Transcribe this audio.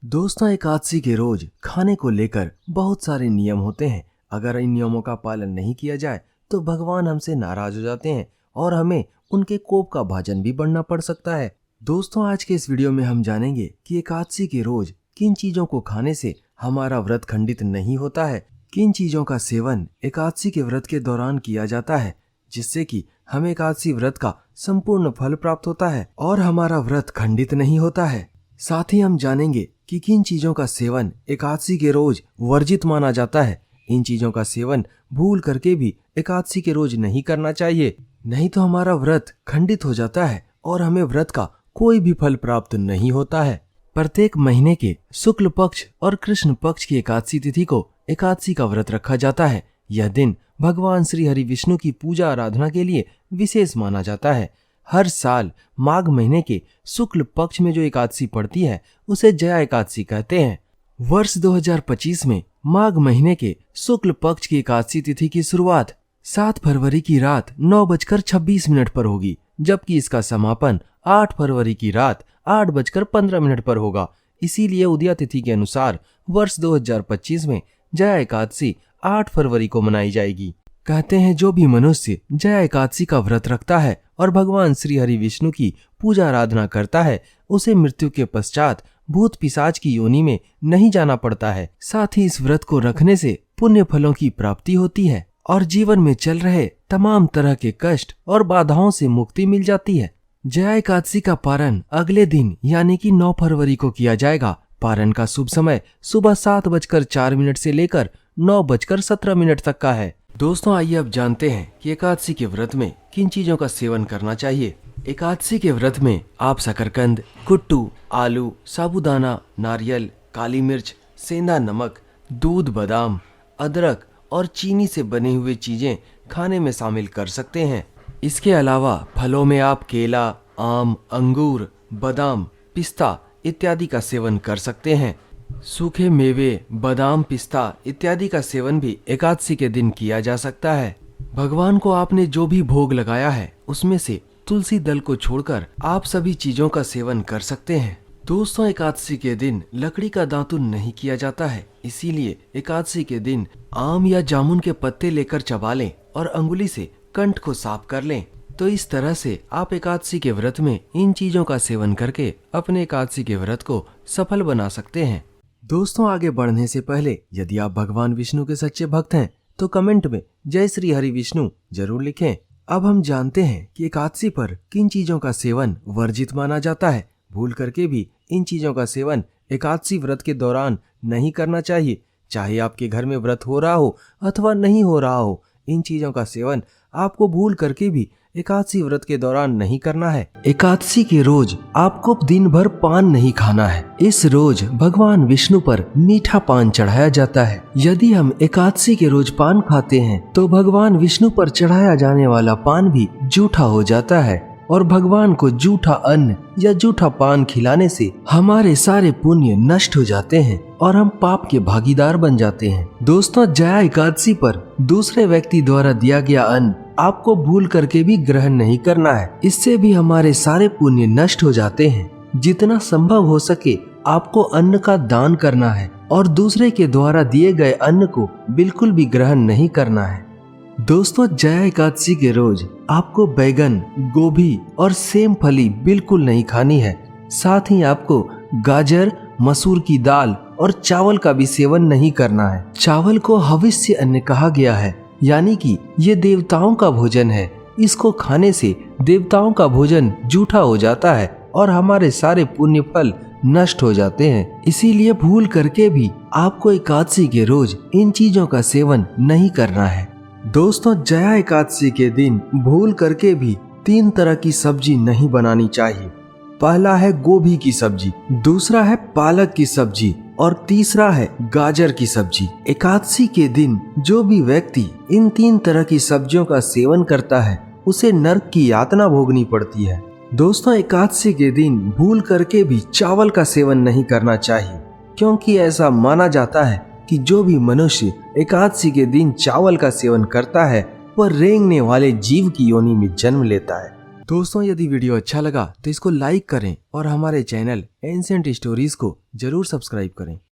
दोस्तों, एकादशी के रोज खाने को लेकर बहुत सारे नियम होते हैं। अगर इन नियमों का पालन नहीं किया जाए तो भगवान हमसे नाराज हो जाते हैं और हमें उनके कोप का भाजन भी बढ़ना पड़ सकता है। दोस्तों, आज के इस वीडियो में हम जानेंगे कि एकादशी के रोज किन चीजों को खाने से हमारा व्रत खंडित नहीं होता है, किन चीजों का सेवन एकादशी के व्रत के दौरान किया जाता है जिससे कि हमें एकादशी व्रत का संपूर्ण फल प्राप्त होता है और हमारा व्रत खंडित नहीं होता है। साथ ही हम जानेंगे कि किन चीजों का सेवन एकादशी के रोज वर्जित माना जाता है। इन चीजों का सेवन भूल करके भी एकादशी के रोज नहीं करना चाहिए, नहीं तो हमारा व्रत खंडित हो जाता है और हमें व्रत का कोई भी फल प्राप्त नहीं होता है। प्रत्येक महीने के शुक्ल पक्ष और कृष्ण पक्ष की एकादशी तिथि को एकादशी का व्रत रखा जाता है। यह दिन भगवान श्री हरि विष्णु की पूजा आराधना के लिए विशेष माना जाता है। हर साल माघ महीने के शुक्ल पक्ष में जो एकादशी पड़ती है उसे जया एकादशी कहते हैं। वर्ष 2025 में माघ महीने के शुक्ल पक्ष की एकादशी तिथि की शुरुआत 7 फरवरी की रात 9:26 पर होगी, जबकि इसका समापन 8 फरवरी की रात 8:15 पर होगा। इसीलिए उदया तिथि के अनुसार वर्ष 2025 में जया एकादशी 8 फरवरी को मनाई जाएगी। कहते हैं जो भी मनुष्य जया एकादशी का व्रत रखता है और भगवान श्री हरि विष्णु की पूजा आराधना करता है उसे मृत्यु के पश्चात भूत पिशाच की योनि में नहीं जाना पड़ता है। साथ ही इस व्रत को रखने से पुण्य फलों की प्राप्ति होती है और जीवन में चल रहे तमाम तरह के कष्ट और बाधाओं से मुक्ति मिल जाती है। जया एकादशी का पारण अगले दिन यानी कि 9 फरवरी को किया जाएगा। पारण का शुभ समय सुबह 7:04 से लेकर 9:17 तक का है। दोस्तों, आइए अब जानते हैं कि एकादशी के व्रत में किन चीजों का सेवन करना चाहिए। एकादशी के व्रत में आप शकरकंद, कुट्टू, आलू, साबूदाना, नारियल, काली मिर्च, सेंधा नमक, दूध, बादाम, अदरक और चीनी से बनी हुई चीजें खाने में शामिल कर सकते हैं। इसके अलावा फलों में आप केला, आम, अंगूर, बादाम, पिस्ता इत्यादि का सेवन कर सकते हैं। सूखे मेवे, बादाम, पिस्ता इत्यादि का सेवन भी एकादशी के दिन किया जा सकता है। भगवान को आपने जो भी भोग लगाया है उसमें से तुलसी दल को छोड़कर आप सभी चीजों का सेवन कर सकते हैं। दोस्तों, एकादशी के दिन लकड़ी का दातुन नहीं किया जाता है, इसीलिए एकादशी के दिन आम या जामुन के पत्ते लेकर चबा लें और अंगुली से कंठ को साफ कर लें। तो इस तरह से आप एकादशी के व्रत में इन चीजों का सेवन करके अपने एकादशी के व्रत को सफल बना सकते हैं। दोस्तों, आगे बढ़ने से पहले यदि आप भगवान विष्णु के सच्चे भक्त हैं तो कमेंट में जय श्री हरि विष्णु जरूर लिखें। अब हम जानते हैं कि एकादशी पर किन चीजों का सेवन वर्जित माना जाता है। भूल करके भी इन चीजों का सेवन एकादशी व्रत के दौरान नहीं करना चाहिए। चाहे आपके घर में व्रत हो रहा हो अथवा नहीं हो रहा हो, इन चीजों का सेवन आपको भूल करके भी एकादशी व्रत के दौरान नहीं करना है। एकादशी के रोज आपको दिन भर पान नहीं खाना है। इस रोज भगवान विष्णु पर मीठा पान चढ़ाया जाता है। यदि हम एकादशी के रोज पान खाते हैं तो भगवान विष्णु पर चढ़ाया जाने वाला पान भी जूठा हो जाता है और भगवान को जूठा अन्न या जूठा पान खिलाने से हमारे सारे पुण्य नष्ट हो जाते हैं और हम पाप के भागीदार बन जाते हैं। दोस्तों, जया एकादशी पर दूसरे व्यक्ति द्वारा दिया गया अन्न आपको भूल करके भी ग्रहण नहीं करना है, इससे भी हमारे सारे पुण्य नष्ट हो जाते हैं। जितना संभव हो सके आपको अन्न का दान करना है और दूसरे के द्वारा दिए गए अन्न को बिल्कुल भी ग्रहण नहीं करना है। दोस्तों, जया एकादशी के रोज आपको बैगन, गोभी और सेम फली बिल्कुल नहीं खानी है। साथ ही आपको गाजर, मसूर की दाल और चावल का भी सेवन नहीं करना है। चावल को हविष्य अन्न कहा गया है, यानी कि ये देवताओं का भोजन है। इसको खाने से देवताओं का भोजन जूठा हो जाता है और हमारे सारे पुण्य फल नष्ट हो जाते हैं। इसीलिए भूल करके भी आपको एकादशी के रोज इन चीजों का सेवन नहीं करना है। दोस्तों, जया एकादशी के दिन भूल करके भी 3 तरह की सब्जी नहीं बनानी चाहिए। पहला है गोभी की सब्जी, दूसरा है पालक की सब्जी और तीसरा है गाजर की सब्जी। एकादशी के दिन जो भी व्यक्ति इन 3 तरह की सब्जियों का सेवन करता है उसे नरक की यातना भोगनी पड़ती है। दोस्तों, एकादशी के दिन भूल करके भी चावल का सेवन नहीं करना चाहिए, क्योंकि ऐसा माना जाता है कि जो भी मनुष्य एकादशी के दिन चावल का सेवन करता है वह रेंगने वाले जीव की योनि में जन्म लेता है। दोस्तों, यदि वीडियो अच्छा लगा तो इसको लाइक करें और हमारे चैनल एंशिएंट स्टोरीज को जरूर सब्सक्राइब करें।